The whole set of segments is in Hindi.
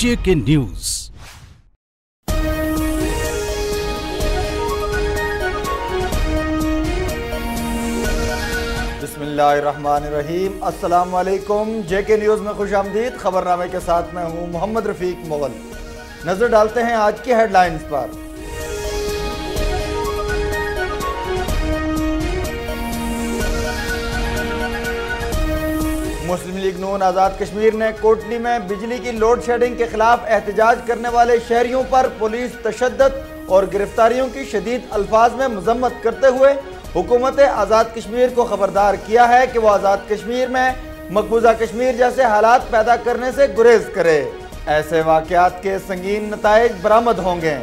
JK news. बिस्मिल्लाहिर्रहमानिर्रहीम। अस्सलाम वालेकुम। JK न्यूज में खुशामदीद। खबरनामे के साथ मैं हूं मोहम्मद रफीक मुगल। नजर डालते हैं आज की हेडलाइंस पर। मुस्लिम लीग नून आज़ाद कश्मीर ने कोटली में बिजली की लोड शेडिंग के खिलाफ एहतजाज करने वाले शहरियों पर पुलिस तशद्दुद और गिरफ्तारियों की शदीद अल्फाज में मजम्मत करते हुए हुकूमत आज़ाद कश्मीर को खबरदार किया है कि वो आज़ाद कश्मीर में मकबूजा कश्मीर जैसे हालात पैदा करने से गुरेज करे। ऐसे वाक़यात के संगीन नताइज बरामद होंगे।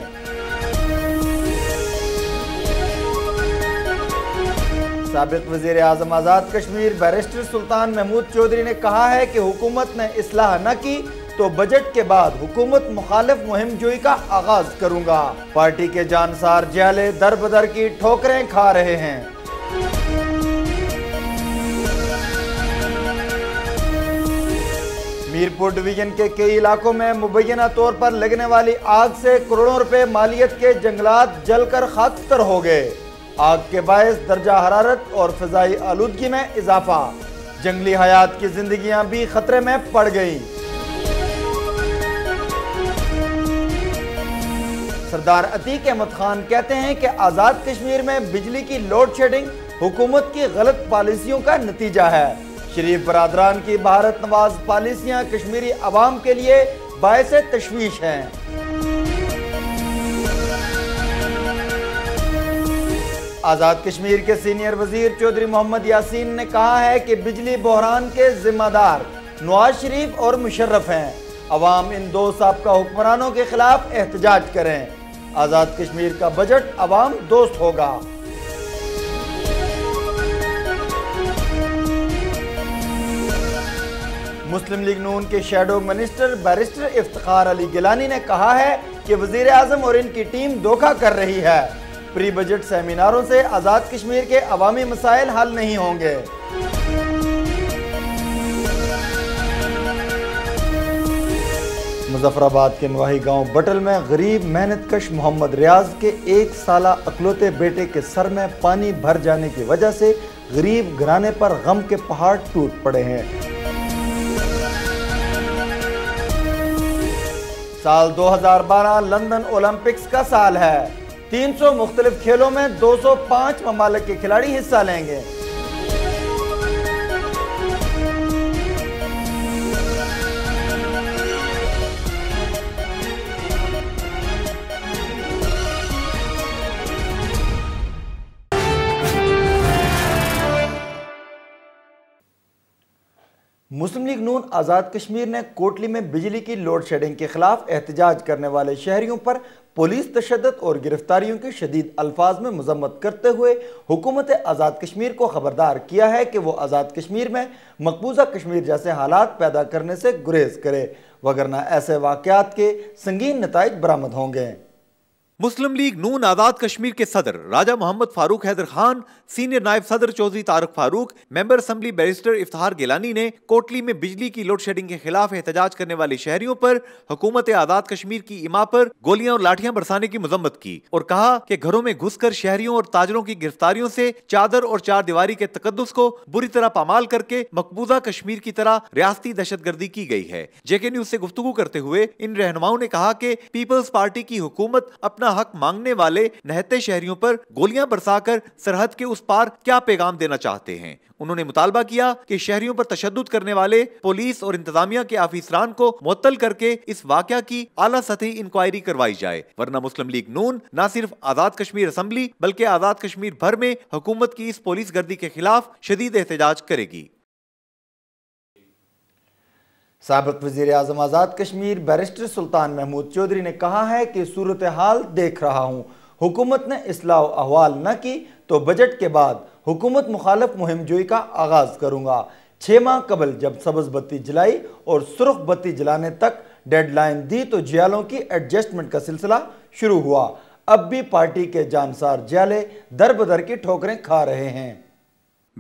साबिक वज़ीर आज़म आज़ाद कश्मीर बैरिस्टर सुल्तान महमूद चौधरी ने कहा है कि हुकूमत ने इस्लाह न की तो बजट के बाद हुकूमत मुखालिफ मुहिम जोई का आगाज करूंगा। पार्टी के जानसार जाले दर बदर की ठोकरें खा रहे हैं। मीरपुर डिवीजन के कई इलाकों में मुबैना तौर पर लगने वाली आग से करोड़ों रुपए मालियत के जंगलात जलकर खाकतर हो गए। आग के बायस दर्जा हरारत और फिजाई आलूदगी में इजाफा। जंगली हयात की जिंदगियां भी खतरे में पड़ गई। सरदार अतीक अहमद खान कहते हैं कि आज़ाद कश्मीर में बिजली की लोड शेडिंग हुकूमत की गलत पॉलिसियों का नतीजा है। शरीफ बरादरान की भारत नवाज पॉलिसियां कश्मीरी अवाम के लिए बायस तशवीश हैं। आज़ाद कश्मीर के सीनियर वजीर चौधरी मोहम्मद यासीन ने कहा है कि बिजली बहरान के जिम्मेदार नवाज शरीफ और मुशर्रफ हैं। अवाम इन दो साबका हुक्मरानों के खिलाफ एहतजाज करें। आज़ाद कश्मीर का बजट अवाम दोस्त होगा। मुस्लिम लीग नून के shadow minister barrister Iftikhar Ali Gilani ने कहा है कि वजीर आज़म और इनकी टीम धोखा कर रही है। प्री बजट सेमिनारों से आज़ाद कश्मीर के अवामी मसाइल हल नहीं होंगे। मुजफ्फराबाद के नवाही गांव बटल में गरीब मेहनतकश मोहम्मद रियाज के 1 साला अकलौते बेटे के सर में पानी भर जाने की वजह से गरीब घराने पर गम के पहाड़ टूट पड़े हैं। साल 2012 लंदन ओलंपिक्स का साल है। 300 मुख्तलिफ खेलों में 205 ममालिक के खिलाड़ी हिस्सा लेंगे। मुस्लिम लीग नून आज़ाद कश्मीर ने कोटली में बिजली की लोड शेडिंग के खिलाफ एहतजाज करने वाले शहरियों पर पुलिस तशद्दुद और गिरफ्तारियों की शदीद अल्फाज में मजम्मत करते हुए हुकूमत आज़ाद कश्मीर को खबरदार किया है कि वो आज़ाद कश्मीर में मकबूजा कश्मीर जैसे हालात पैदा करने से गुरेज करे, वगरना ऐसे वाक़यात के संगीन नताइज बरामद होंगे। मुस्लिम लीग नून आज़ाद कश्मीर के सदर राजा मोहम्मद फारूक हैदर खान, सीनियर नायब सदर Chaudhry Tariq Farooq, member assembly barrister Iftikhar Gilani ने कोटली में बिजली की लोड शेडिंग के खिलाफ एहतजाज करने वाले शहरियों पर हुकूमत आज़ाद कश्मीर की इमा पर गोलियां और लाठियां बरसाने की मजम्मत की और कहा कि घरों में घुसकर शहरियों और ताजरों की गिरफ्तारियों से चादर और चार दीवारी के तकद्दुस को बुरी तरह पामाल करके मकबूजा कश्मीर की तरह रियासती दहशतगर्दी की गई है। JK न्यूज से गुफ्तगू करते हुए इन रहनुमाओं ने कहा कि पीपल्स पार्टी की हुकूमत अपना हक मांगने वाले नहते शहरियों पर गोलियां बरसाकर सरहद के उस पार क्या पैगाम देना चाहते हैं। उन्होंने मुतालबा किया कि शहरियों पर तशद्दुद करने वाले पुलिस और इंतजामिया के अफसरान को मुअत्तल करके इस वाकया की आला सतही इंक्वायरी करवाई जाए, वरना मुस्लिम लीग नून न सिर्फ आज़ाद कश्मीर असम्बली बल्कि आज़ाद कश्मीर भर में हुकूमत की इस पुलिस गर्दी के खिलाफ शदीद एहतजाज करेगी। साबिक वज़ीर आज़म आज़ाद कश्मीर बैरिस्टर सुल्तान महमूद चौधरी ने कहा है कि सूरत हाल देख रहा हूँ, हुकूमत ने इस्लाह अहवाल न की तो बजट के बाद हुकूमत मुखालिफ मुहिम जोई का आगाज करूंगा। 6 माह कबल जब सब्ज बत्ती जलाई और सुर्ख बत्ती जलाने तक डेडलाइन दी तो जियालों की एडजस्टमेंट का सिलसिला शुरू हुआ। अब भी पार्टी के जानसार जियाले दर बदर की ठोकरें खा रहे हैं।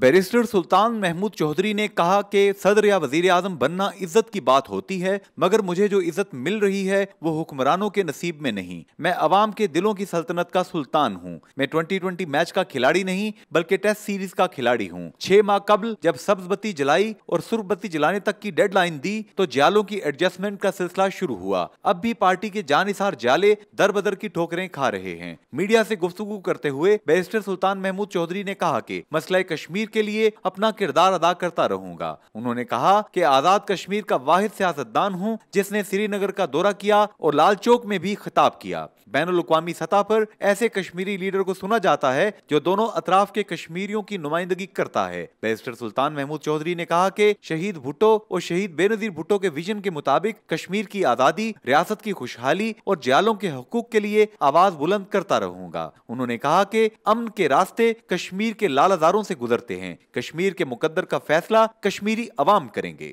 बैरिस्टर सुल्तान महमूद चौधरी ने कहा कि सदर या वजीर आजम बनना इज्जत की बात होती है, मगर मुझे जो इज्जत मिल रही है वो हुक्मरानों के नसीब में नहीं। मैं अवाम के दिलों की सल्तनत का सुल्तान हूँ। मैं 2020 मैच का खिलाड़ी नहीं बल्कि टेस्ट सीरीज का खिलाड़ी हूँ। 6 माह कबल जब सब्ज बत्ती जलाई और सुर्ख बत्ती जलाने तक की डेडलाइन दी तो जालों की एडजस्टमेंट का सिलसिला शुरू हुआ। अब भी पार्टी के जानिसार जाले दर बदर की ठोकरें खा रहे हैं। मीडिया से गुफ्तगू करते हुए बैरिस्टर सुल्तान महमूद चौधरी ने कहा कि मसला कश्मीर के लिए अपना किरदार अदा करता रहूंगा। उन्होंने कहा कि आजाद कश्मीर का वाहिद सियासतदान हूं जिसने श्रीनगर का दौरा किया और लाल चौक में भी खिताब किया। बैनुल-अक़वामी सतह पर ऐसे कश्मीरी लीडर को सुना जाता है जो दोनों अतराफ के कश्मीरियों की नुमाइंदगी करता है। बैरिस्टर सुल्तान महमूद चौधरी ने कहा कि शहीद भुट्टो और शहीद बेनजीर भुट्टो के विजन के मुताबिक कश्मीर की आजादी, रियासत की खुशहाली और जालों के हकूक के लिए आवाज बुलंद करता रहूंगा। उन्होंने कहा कि अमन के रास्ते कश्मीर के लालजारों से गुजरते हैं। कश्मीर के मुकद्दर का फैसला कश्मीरी अवाम करेंगे।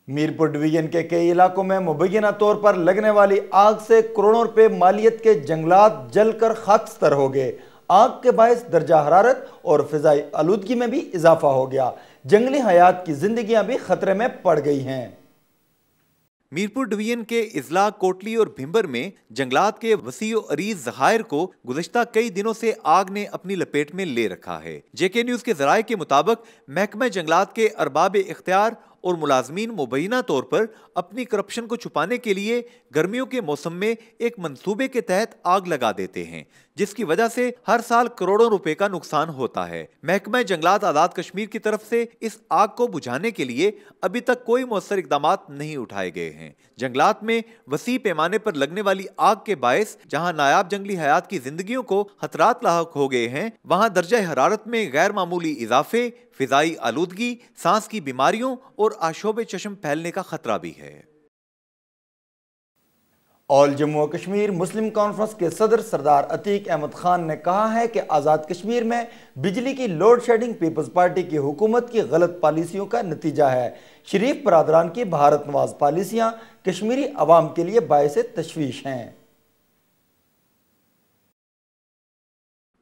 मीरपुर डिवीजन के कई इलाकों में मुबैना तौर पर लगने वाली आग से करोड़ों रुपए मालियत के जंगलात जलकर खाकस्तर हो गए। आग के बायस दर्जा हरारत और फिजाई आलूदगी में भी इजाफा हो गया। जंगली हयात की जिंदगियां भी खतरे में पड़ गई हैं। मीरपुर डिवीजन के इजला, कोटली और भिंबर में जंगलात के वसीओ अरीज जखायर को गुज़श्ता कई दिनों से आग ने अपनी लपेट में ले रखा है। जेके न्यूज के जराये के मुताबिक महकमा जंगलात के अरबाब इख्तियार और मुलाजमीन मुबैना तौर पर अपनी करप्शन को छुपाने के लिए गर्मियों के मौसम में एक मंसूबे के तहत आग लगा देते हैं, जिसकी वजह से हर साल करोड़ों रुपए का नुकसान होता है। महकमा जंगलात आजाद कश्मीर की तरफ से इस आग को बुझाने के लिए अभी तक कोई मौसर इकदामात नहीं उठाए गए हैं। जंगलात में वसी पैमाने पर लगने वाली आग के बायस जहां नायाब जंगली हयात की जिंदगियों को खतरात लाहक हो गए हैं, वहां दर्जा हरारत में गैर मामूली इजाफे, फिजाई आलूदगी, सांस की बीमारियों और आशोब चश्म फैलने का खतरा भी है। ऑल जम्मू कश्मीर मुस्लिम कॉन्फ्रेंस के सदर सरदार अतीक अहमद खान ने कहा है कि आज़ाद कश्मीर में बिजली की लोड शेडिंग पीपल्स पार्टी की हुकूमत की गलत पॉलिसियों का नतीजा है। शरीफ बरादरान की भारत नवाज पॉलिसियां कश्मीरी अवाम के लिए बायसे तशवीश हैं।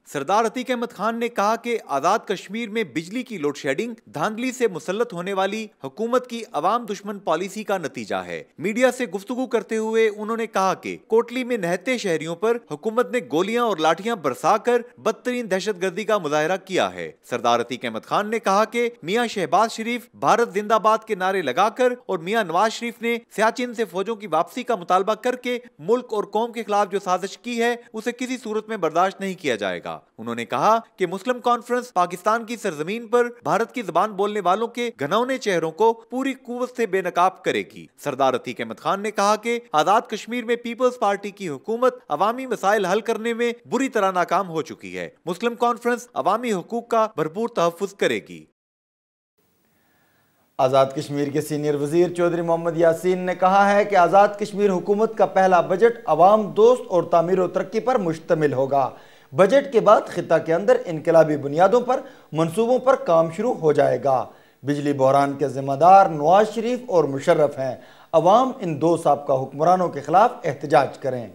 सरदार अतीक अहमद खान ने कहा कि आजाद कश्मीर में बिजली की लोड शेडिंग धांधली से मुसल्लत होने वाली हुकूमत की अवाम दुश्मन पॉलिसी का नतीजा है। मीडिया से गुफ्तगू करते हुए उन्होंने कहा कि कोटली में नहते शहरियों पर हुकूमत ने गोलियां और लाठियां बरसाकर बदतरीन दहशतगर्दी का मुजाहरा किया है। सरदार अतीक अहमद खान ने कहा कि मियां शहबाज शरीफ भारत जिंदाबाद के नारे लगाकर और मियां नवाज शरीफ ने सियाचिन से फौजों की वापसी का मुतालबा करके मुल्क और कौम के खिलाफ जो साजिश की है उसे किसी सूरत में बर्दाश्त नहीं किया जाएगा। उन्होंने कहा कि मुस्लिम कॉन्फ्रेंस पाकिस्तान की सरजमीन पर भारत की जबान बोलने वालों के घनौने चेहरों को पूरी कुव्वत से बेनकाब करेगी। सरदार अतीक अहमद खान ने कहा कि आजाद कश्मीर में पीपल्स पार्टी की हुकूमत अवामी मसाइल हल करने में बुरी तरह नाकाम हो चुकी है। मुस्लिम कॉन्फ्रेंस अवामी हुकूक का भरपूर तहफ्फुज़ करेगी। आज़ाद कश्मीर के सीनियर वजीर चौधरी मोहम्मद यासीन ने कहा है कि आज़ाद कश्मीर हुकूमत का पहला बजट अवाम दोस्त और तामीर और तरक्की पर मुश्तमिल होगा। बजट के बाद खिता के अंदर इनकलाबी बुनियादों पर मंसूबों पर काम शुरू हो जाएगा। बिजली बहरान के जिम्मेदार नवाज शरीफ और मुशर्रफ हैं। अवाम इन दो साबका हुक्मरानों के खिलाफ एहतजाज करें।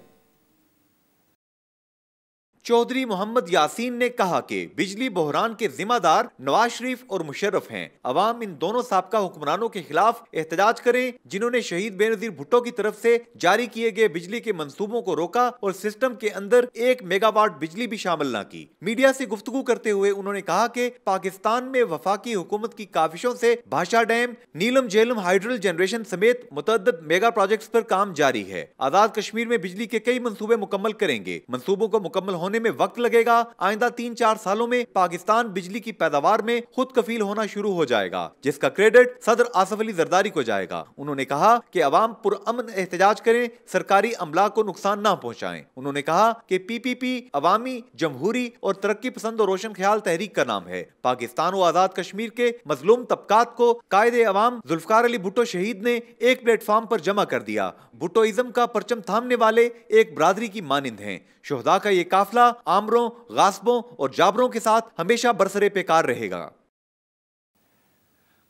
चौधरी मोहम्मद यासीन ने कहा कि बिजली बहरान के जिम्मेदार नवाज शरीफ और मुशर्रफ हैं। अवाम इन दोनों साबका हुक्मरानों के खिलाफ एहतजाज करें जिन्होंने शहीद बेनजीर भुट्टो की तरफ से जारी किए गए बिजली के मंसूबों को रोका और सिस्टम के अंदर 1 मेगावाट बिजली भी शामिल न की। मीडिया से गुफ्तगू करते हुए उन्होंने कहा कि पाकिस्तान में वफाकी हुकूमत की काविशों से भाषा डैम, नीलम झेलम हाइड्रल जनरेशन समेत मुतअद्दिद मेगा प्रोजेक्ट्स पर काम जारी है। आजाद कश्मीर में बिजली के कई मंसूबे मुकम्मल करेंगे। मंसूबों को मुकम्मल होने में वक्त लगेगा। आइंदा 3-4 सालों में पाकिस्तान बिजली की पैदावार में खुद कफील होना शुरू हो जाएगा, जिसका क्रेडिट सदर आसिफ अली जरदारी को जाएगा। उन्होंने कहा कि अवाम पुरअमन एहतजाज करें, सरकारी अमला को नुकसान ना पहुंचाएं। उन्होंने कहा कि पीपीपी अवामी, जमहूरी और तरक्की पसंद और रोशन ख्याल तहरीक का नाम है। पाकिस्तान और आजाद कश्मीर के मजलूम तबकात को कायदे अवाम जुल्फकार अली भुट्टो शहीद ने एक प्लेटफॉर्म पर जमा कर दिया। भुट्टोइज्म का परचम थामने वाले एक बरादरी की मानिंद हैं। शुहदा का ये काफिला आमरों, गासबों और जाबरों के साथ हमेशा बरसरे पेकार रहेगा।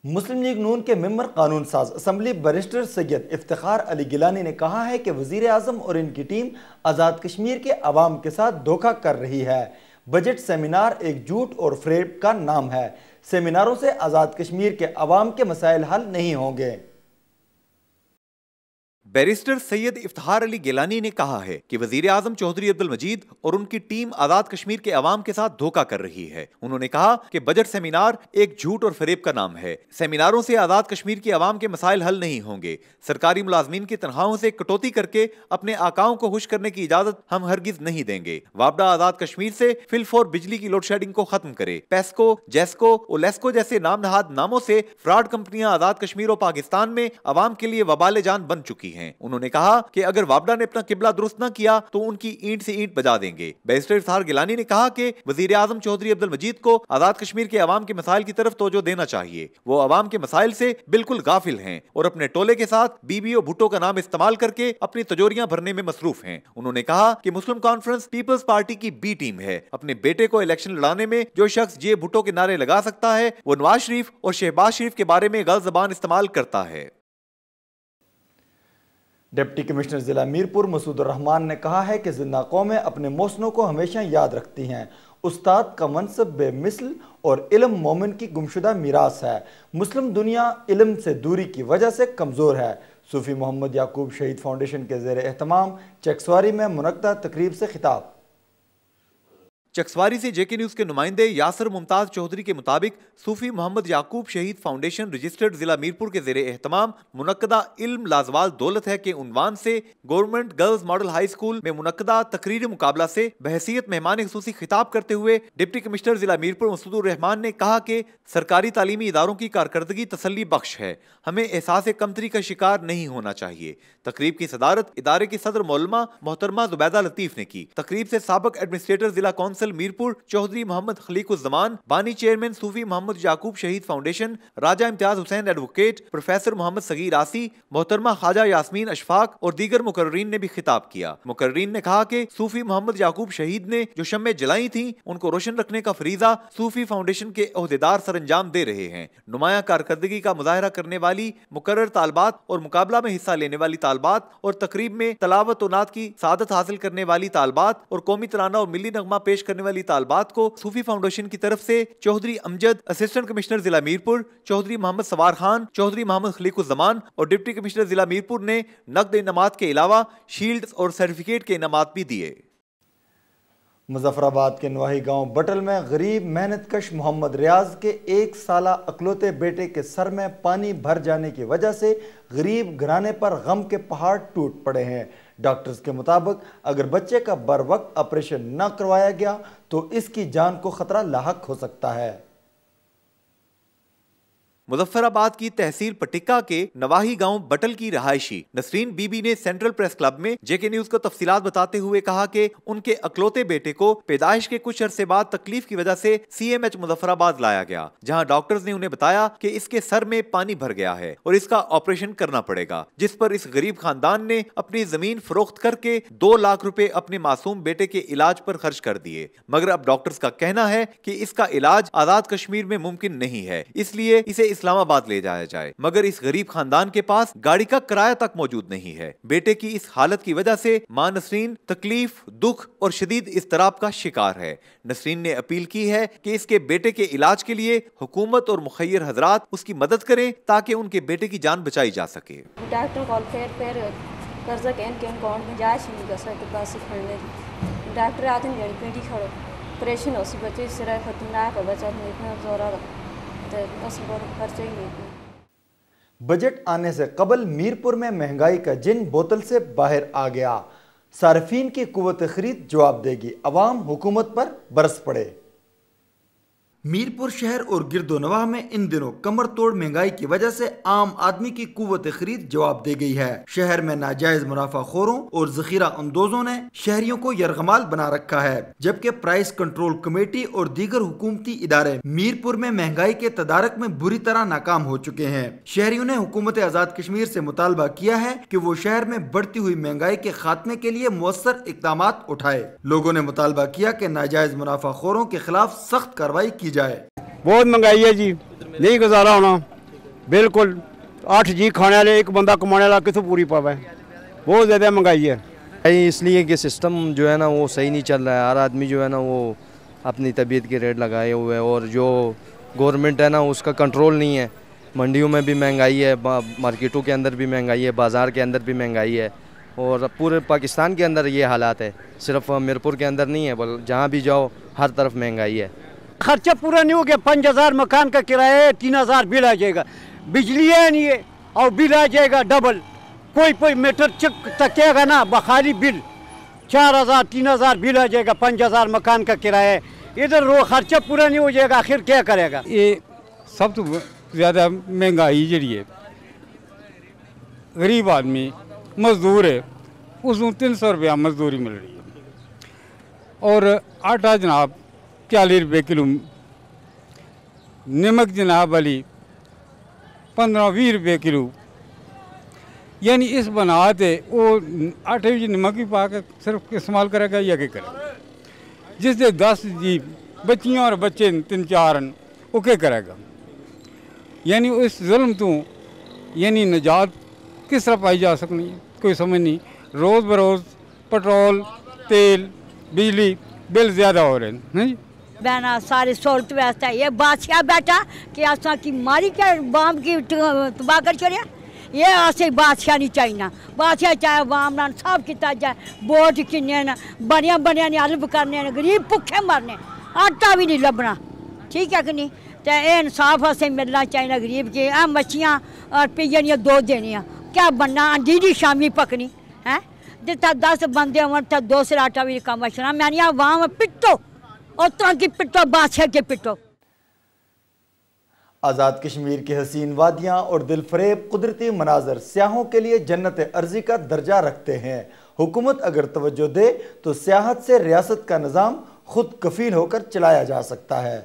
मुस्लिम लीग नून के मेंबर कानून साज असम्बली बैरिस्टर सैयद इफ्तिखार अली गिलानी ने कहा है कि वजीर आजम और इनकी टीम आज़ाद कश्मीर के अवाम के साथ धोखा कर रही है। बजट सेमिनार एक झूठ और फ्रेब का नाम है। सेमिनारों से आज़ाद कश्मीर के अवाम के मसाइल हल नहीं होंगे। बैरिस्टर सैयद इफ्तिखार अली गिलानी ने कहा है कि वजीर आजम चौधरी अब्दुल मजीद और उनकी टीम आजाद कश्मीर के अवाम के साथ धोखा कर रही है। उन्होंने कहा कि बजट सेमिनार एक झूठ और फरेब का नाम है। सेमिनारों से आजाद कश्मीर के अवाम के मसाइल हल नहीं होंगे। सरकारी मुलाजमीन की तनख्वाहों से कटौती करके अपने आकाओं को खुश करने की इजाजत हम हरगिज नहीं देंगे। वापडा आजाद कश्मीर से फिलफोर बिजली की लोड शेडिंग को खत्म करे। पेस्को, जेस्को, ओलेस्को जैसे नाम नहाद नामों से फ्रॉड कंपनियां आजाद कश्मीर और पाकिस्तान में अवाम के लिए वबाले जान बन चुकी हैं। उन्होंने कहा कि अगर वापडा ने अपना किबला दुरुस्त न किया तो उनकी ईंट से ईंट बजा देंगे। बैरिस्टर इफ्तिखार गिलानी ने कहा कि वजीर आजम चौधरी अब्दुल मजीद को आजाद कश्मीर के अवाम के मसाइल की तरफ तवज्जो देना चाहिए। वो अवाम के मसाइल से बिल्कुल गाफिल हैं और अपने टोले के साथ बीबीओ भुट्टो का नाम इस्तेमाल करके अपनी तिजोरियां भरने में मसरूफ हैं। उन्होंने कहा कि मुस्लिम कॉन्फ्रेंस पीपल्स पार्टी की बी टीम है। अपने बेटे को इलेक्शन लड़ाने में जो शख्स जे भुट्टो के नारे लगा सकता है वो नवाज शरीफ और शहबाज शरीफ के बारे में गलत ज़बान इस्तेमाल करता है। डिप्टी कमिश्नर जिला मीरपुर मसूदुर रहमान ने कहा है कि जिंदा कौमें अपने मोहसिनों को हमेशा याद रखती हैं। उस्ताद का मनसब बेमिसल और इल्म मोमिन की गुमशुदा मीरास है। मुस्लिम दुनिया इल्म से दूरी की वजह से कमज़ोर है। सूफी मोहम्मद याकूब शहीद फाउंडेशन के ज़ेर एहतमाम चकसवारी में मुनक्कदा तकरीब से खिताब। चकसवारी से जेके न्यूज के नुमाइंदे यासर मुमताज चौधरी के मुताबिक सूफी मोहम्मद याकूब शहीद फाउंडेशन रजिस्टर्ड जिला मीरपुर के ज़ेरे एहतमाम मुनक्कदा इल्म लाजवाल दौलत है के उन्वान से government girls model high school में मुनक्कदा तकरीरी मुकाबला से बहसीयत मेहमान खुसूसी खिताब करते हुए डिप्टी कमिश्नर जिला मीरपुर मसूदुर रहमान ने कहा कि सरकारी तालीमी इदारों की कारकर्दगी तसल्ली बख्श है। हमें एहसास कमतरी का शिकार नहीं होना चाहिए। तकरीब की सदारत इदारे की सदर मौलमा मोहतरमा जुबैदा लतीफ ने की। तकरीब से साबिक एडमिनिस्ट्रेटर जिला कौंसिल मीरपुर चौधरी मोहम्मद खलीकुज़्ज़मान, बानी चेयरमैन सूफी मोहम्मद याकूब शहीद फाउंडेशन, राजा इम्तियाज हुसैन एडवोकेट, प्रोफेसर मोहम्मद सगीर आसी, मोहतरमा ख्वाजा यास्मीन अशफाक और दीगर मुकर्रीन ने भी खिताब किया। मुकर्रीन ने कहा कि सूफी मोहम्मद याकूब शहीद ने जो शम्में जलाई थी उनको रोशन रखने का फरीजा सूफी फाउंडेशन के ओहदेदार सरंजाम दे रहे हैं। नुमाया कारकर्दगी का मुजाहरा करने वाली मुकर्रर तालबात और मुकाबला में हिस्सा लेने वाली तालबात और तकरीब में तलावत और नात की सादत हासिल करने वाली तालबात और कौमी तराना और मिली नगमा पेश करने वाली तालबात को सूफी फाउंडेशन की तरफ से चौधरी अमजद, असिस्टेंट कमिश्नर जिला मीरपुर, चौधरी मोहम्मद सवार खान, चौधरी मोहम्मद खलीकुज़्ज़मान और डिप्टी कमिश्नर जिला मीरपुर ने नकद इनामात के अलावा शील्ड और सर्टिफिकेट के इनामात भी दिए। मुजफ्फराबाद के नवाही गांव बटल में गरीब मेहनतकश मोहम्मद रियाज के 1 साला अकलौते बेटे के सर में पानी भर जाने की वजह से गरीब घराने पर गम के पहाड़ टूट पड़े हैं। डॉक्टर्स के मुताबिक अगर बच्चे का बर वक्त ऑपरेशन न करवाया गया तो इसकी जान को खतरा लाहक हो सकता है। मुजफ्फराबाद की तहसील पटिक्का के नवाही गांव बटल की रहायशी नसरीन बीबी ने सेंट्रल प्रेस क्लब में जेके न्यूज को तफसीलात बताते हुए कहा कि उनके अकलौते बेटे को पैदाइश के कुछ अरसे बाद तकलीफ की वजह से CMH मुजफ्फराबाद लाया गया, जहां डॉक्टर्स ने उन्हें बताया कि इसके सर में पानी भर गया है और इसका ऑपरेशन करना पड़ेगा, जिस पर इस गरीब खानदान ने अपनी जमीन फरोख्त करके 2 लाख रुपए अपने मासूम बेटे के इलाज पर खर्च कर दिए। मगर अब डॉक्टर्स का कहना है कि इसका इलाज आजाद कश्मीर में मुमकिन नहीं है, इसलिए इसे इस्लामाबाद ले जाया जाए। मगर इस गरीब खानदान के पास गाड़ी का किराया तक मौजूद नहीं है। बेटे की इस हालत की वजह से मां नसरीन तकलीफ, दुख और शदीद इस्तराब का शिकार है। नसरीन ने अपील की है कि इसके बेटे के इलाज के लिए हुकूमत और मुखैर हजरात उसकी मदद करें ताकि उनके बेटे की जान बचाई जा सके। डॉक्टर कॉल फिर कर्जा के अकाउंट में जाए के पास डॉक्टर आते हैं पेटी खड़ो ऑपरेशन हो बच्चे सिरा खतरनाक है, बच्चा इतना जोरा बजट आने से कबल मीरपुर में महंगाई का जिन बोतल से बाहर आ गया। सार्फिन की कुव्वत खरीद जवाब देगी, अवाम हुकूमत पर बरस पड़े। मीरपुर शहर और गिरदोनवाह में इन दिनों कमर तोड़ महंगाई की वजह से आम आदमी की कुव्वत खरीद जवाब दे गई है। शहर में नाजायज मुनाफाखोरों और जखीरा अंदोजों ने शहरियों को यरगमाल बना रखा है, जबकि प्राइस कंट्रोल कमेटी और दीगर हुकूमती इदारे मीरपुर में महंगाई के तदारक में बुरी तरह नाकाम हो चुके हैं। शहरियों ने हुकूमत आजाद कश्मीर से मुतालबा किया है कि वो शहर में बढ़ती हुई महंगाई के खात्मे के लिए मुअस्सर इकदाम उठाए। लोगों ने मुतालबा किया कि नाजायज मुनाफाखोरों के खिलाफ सख्त कार्रवाई की जाए। बहुत महंगाई है जी, नहीं गुजारा होना बिल्कुल। 8 जी खाने वाले एक बंदा कमाने वाला कितों पूरी पावे, बहुत ज़्यादा महंगाई है। इसलिए कि सिस्टम जो है ना वो सही नहीं चल रहा है। हर आदमी जो है ना वो अपनी तबीयत की रेट लगाए हुए हैं। और जो गवर्नमेंट है ना उसका कंट्रोल नहीं है। मंडियों में भी महंगाई है, मार्केटों के अंदर भी महंगाई है, बाज़ार के अंदर भी महंगाई है और पूरे पाकिस्तान के अंदर ये हालात है। सिर्फ मीरपुर के अंदर नहीं है, बल्कि जहाँ भी जाओ हर तरफ महंगाई है। खर्चा पूरा नहीं हो गया, 5,000 मकान का किराया है, 3,000 बिल आ जाएगा, बिजली है नहीं है और बिल आ जाएगा डबल। कोई मीटर तकेगा ना बखारी बिल 4,000 3,000 बिल आ जाएगा, 5,000 मकान का किराया है। इधर रो खर्चा पूरा नहीं हो जाएगा, आखिर क्या करेगा। ये सब तो ज़्यादा महंगाई जी है। गरीब आदमी मजदूर है, उसको 300 रुपया मजदूरी मिल रही है और आटा जनाब 40 रुपये किलो, नमक जनाब वाली 15-20 रुपये किलो। यानी इस बनात है वो आटे में नमक ही पा के सिर्फ इस्तेमाल करेगा या क्या करेगा। जिससे 10 जी बच्चियाँ और बच्चे 3-4 वो क्या करेगा। यानी इस जुल्म तो यानी निजात किस तरह पाई जा सकनी है, कोई समझ नहीं। रोज़ बरोज़ पेट्रोल, तेल, बिजली बिल ज़्यादा हो रहे हैं। बहना सारी सहूलत व्यवस्था ये बादशाह बैठा कि असा की मारी क्या बाम की तबाह कर छोड़िया। ये असें बादशाह नहीं चाहिए, बादशाह चाहे वाम सब किया जाए। वोट किन्ने न बनिया नहीं हल्प करने, गरीब भुखे मरने, आटा भी नहीं लभना। ठीक है कि नहीं। तो ये इंसाफ असें मिलना चाहिए गरीब के। आ मच्छियाँ और पिजनियाँ 2 देनियाँ क्या बनना, अंधी शामी पकनी है। जितना 10 बंदे हों तो 2 सिर आटा भी कम बचना। मैंने वाम पिटो और तो की पिटो, बादशाह के पिटो। आज़ाद कश्मीर की हसीन वादियाँ और दिलफरेब कुदरती मनाजर सियाहों के लिए जन्नत अर्जी का दर्जा रखते हैं। हुकूमत अगर तवज्जो दे तो सियाहत से रियासत का निज़ाम खुद कफील होकर चलाया जा सकता है।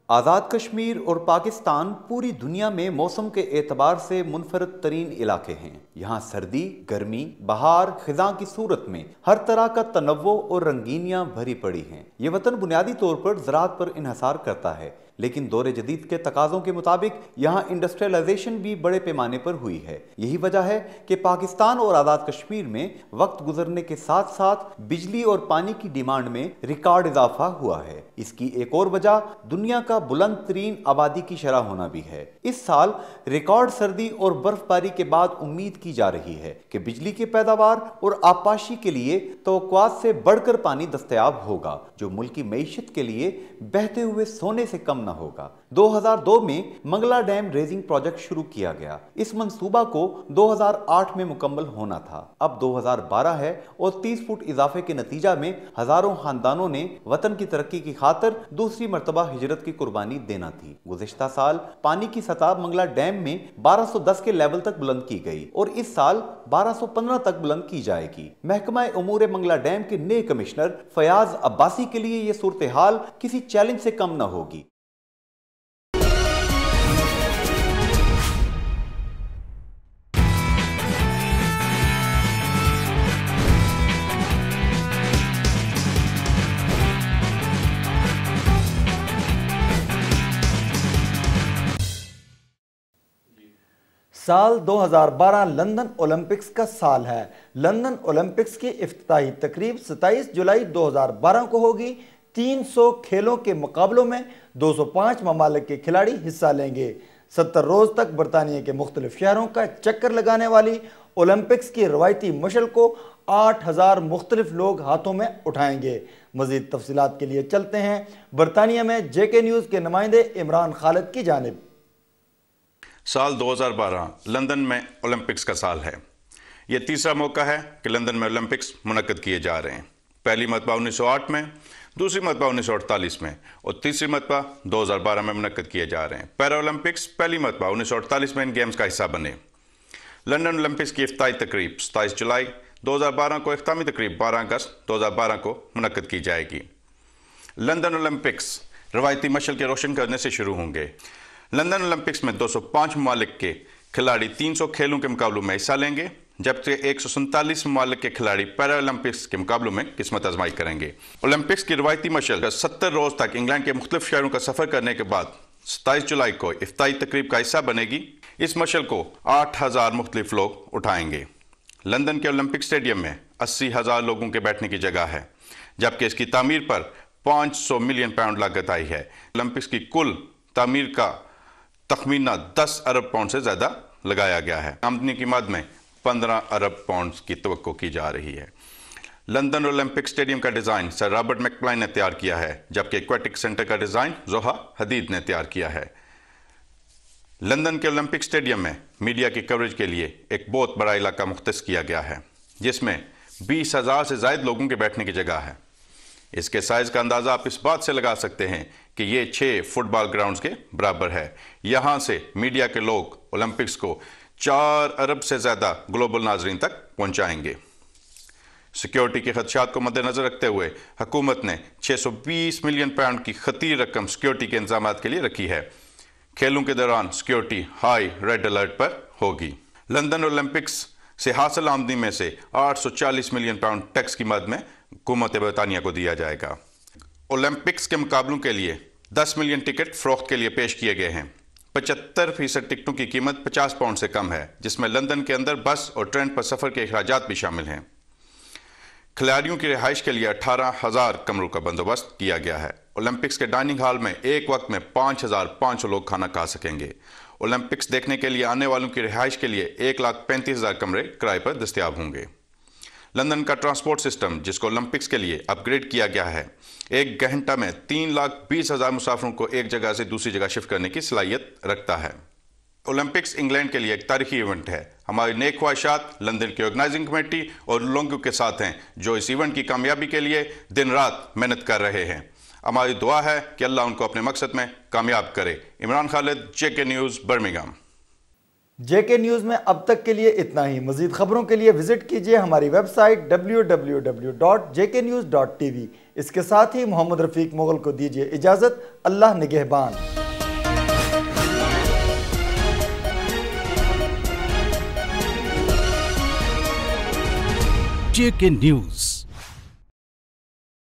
आज़ाद कश्मीर और पाकिस्तान पूरी दुनिया में मौसम के एतबार से मुनफरद तरीन इलाके हैं। यहाँ सर्दी, गर्मी, बहार, खिज़ां की सूरत में हर तरह का तनव्वो और रंगीनियाँ भरी पड़ी हैं। ये वतन बुनियादी तौर पर ज़राअत पर इन्हसार करता है, लेकिन दौरे जदीद के तकाज़ों के मुताबिक यहाँ इंडस्ट्रियलाइजेशन भी बड़े पैमाने पर हुई है। यही वजह है कि पाकिस्तान और आज़ाद कश्मीर में वक्त गुजरने के साथ साथ बिजली और पानी की डिमांड में रिकॉर्ड इजाफा हुआ है। इसकी एक और वजह दुनिया का बुलंद तरीन आबादी की शरह होना भी है। इस साल रिकॉर्ड सर्दी और बर्फबारी के बाद उम्मीद की जा रही है कि बिजली की पैदावार और आबपाशी के लिए तवक्कुआत से बढ़कर पानी दस्तयाब होगा, जो मुल्क की मईशत के लिए बहते हुए सोने से कम न होगा। 2002 में मंगला डैम रेजिंग प्रोजेक्ट शुरू किया गया। इस मंसूबा को 2008 में मुकम्मल होना था। अब 2012 है और 30 फुट इजाफे के नतीजा में हजारों खानदानों ने वतन की तरक्की की खातिर दूसरी मरतबा हिजरत की कुर्बानी देना थी। गुज़िश्ता साल पानी की सतह मंगला डैम में 1210 के लेवल तक बुलंद की गई और इस साल 1215 तक बुलंद की जाएगी। महकमा उमूर मंगला डैम के नए कमिश्नर फयाज अब्बासी के लिए यह सूरत हाल किसी चैलेंज से कम न होगी। साल 2012 लंदन ओलंपिक्स का साल है। लंदन ओलंपिक्स की इफ्तिताही तकरीब 27 जुलाई 2012 को होगी। 300 खेलों के मुकाबलों में 205 ममालिक के खिलाड़ी हिस्सा लेंगे। 70 रोज तक बरतानिया के मुख्तलिफ शहरों का चक्कर लगाने वाली ओलंपिक्स की रवायती मशल को 8000 मुख्तलिफ लोग हाथों में उठाएंगे। मजीद तफसीलात के लिए चलते हैं बरतानिया में JK न्यूज़ के नुमाइंदे इमरान खालिद की जानिब। साल 2012 लंदन में ओलंपिक्स का साल है। यह तीसरा मौका है कि लंदन में ओलंपिक्स मुनक्कद किए जा रहे हैं। पहली मरतबा 1908 में, दूसरी मरतबा 1948 में और तीसरी मरतबा 2012 में मुनक्कद किए जा रहे हैं। पैरा ओलंपिक्स पहली मरतबा 1948 में इन गेम्स का हिस्सा बने। लंदन ओलंपिक्स की इफ्तिताई तकरीब 27 जुलाई 2012 को, इख्तामी तकरीब 12 अगस्त 2012 को मुनक्कद की जाएगी। लंदन ओलंपिक्स रवायती मशल के रोशन करने से शुरू होंगे। लंदन ओलंपिक्स में 205 ममालिक के खिलाड़ी 300 खेलों के मुकाबलों में हिस्सा लेंगे, जबकि 147 ममालिक के खिलाड़ी पैरा ओलंपिक्स के मुकाबलों में किस्मत आजमाई करेंगे। ओलंपिक्स की रवायती मशल 70 रोज तक इंग्लैंड के मुख्तलिफ शहरों का सफर करने के बाद 27 जुलाई को इफ्तिताई तकरीब का हिस्सा बनेगी। इस मशल को 8000 मुख्तलिफ लोग उठाएंगे। लंदन के ओलंपिक स्टेडियम में 80,000 लोगों के बैठने की जगह है, जबकि इसकी तामीर पर 500 मिलियन पाउंड लागत आई है। ओलंपिक्स की कुल तामीर का तखमीना 10 अरब पाउंड से ज़्यादा लगाया गया है। आमदनी की मद में 15 अरब पाउंड की तवक्को की जा रही है। लंदन ओलंपिक स्टेडियम का डिज़ाइन सर रॉबर्ट मैकप्लाइन ने तैयार किया है, जबकि एक्वेटिक सेंटर का डिज़ाइन जोहा हदीद ने तैयार किया है। लंदन के ओलंपिक स्टेडियम में मीडिया की कवरेज के लिए एक बहुत बड़ा इलाका मुख्तस किया गया है, जिसमें 20,000 से ज़ायद लोगों के बैठने की जगह है। इसके साइज़ का अंदाज़ा आप इस बात से लगा सकते हैं कि ये 6 फुटबॉल ग्राउंड्स के बराबर है। यहाँ से मीडिया के लोग ओलंपिक्स को 4 अरब से ज़्यादा ग्लोबल नाजरीन तक पहुँचाएंगे। सिक्योरिटी के खदशात को मद्देनजर रखते हुए हुकूमत ने 620 मिलियन पाउंड की खतीर रकम सिक्योरिटी के इंतजामात के लिए रखी है। खेलों के दौरान सिक्योरिटी हाई रेड अलर्ट पर होगी। लंदन ओलंपिक्स से हासिल आमदनी में से 840 मिलियन पाउंड टैक्स की मद में हुकूमत बरतानिया को दिया जाएगा। ओलंपिक्स के मुकाबलों के लिए 10 मिलियन टिकट फरोख्त के लिए पेश किए गए हैं। 75% टिकटों की कीमत 50 पाउंड से कम है, जिसमें लंदन के अंदर बस और ट्रेन पर सफ़र के अखराजात भी शामिल हैं। खिलाड़ियों की रिहाइश के लिए 18,000 कमरों का बंदोबस्त किया गया है। ओलंपिक्स के डाइनिंग हॉल में एक वक्त में 5,500 लोग खाना खा सकेंगे। ओलंपिक्स देखने के लिए आने वालों की रिहाइश के लिए 1,35,000 कमरे किराए पर दस्तयाब होंगे। लंदन का ट्रांसपोर्ट सिस्टम, जिसको ओलंपिक्स के लिए अपग्रेड किया गया है, 1 घंटा में 3,20,000 मुसाफिरों को एक जगह से दूसरी जगह शिफ्ट करने की सलाहियत रखता है। ओलंपिक्स इंग्लैंड के लिए एक तारीखी इवेंट है। हमारी नेक ख्वाहिशात लंदन की ऑर्गेनाइजिंग कमेटी और लोगों के साथ हैं जो इस इवेंट की कामयाबी के लिए दिन रात मेहनत कर रहे हैं। हमारी दुआ है कि अल्लाह उनको अपने मकसद में कामयाब करे। Imran Khalid, JK news, Birmingham. JK news में अब तक के लिए इतना ही। मज़ीद खबरों के लिए विजिट कीजिए हमारी वेबसाइट www.jknews.tv। इसके साथ ही मोहम्मद रफ़ीक मुगल को दीजिए इजाज़त। अल्लाह निगहबान। JK news.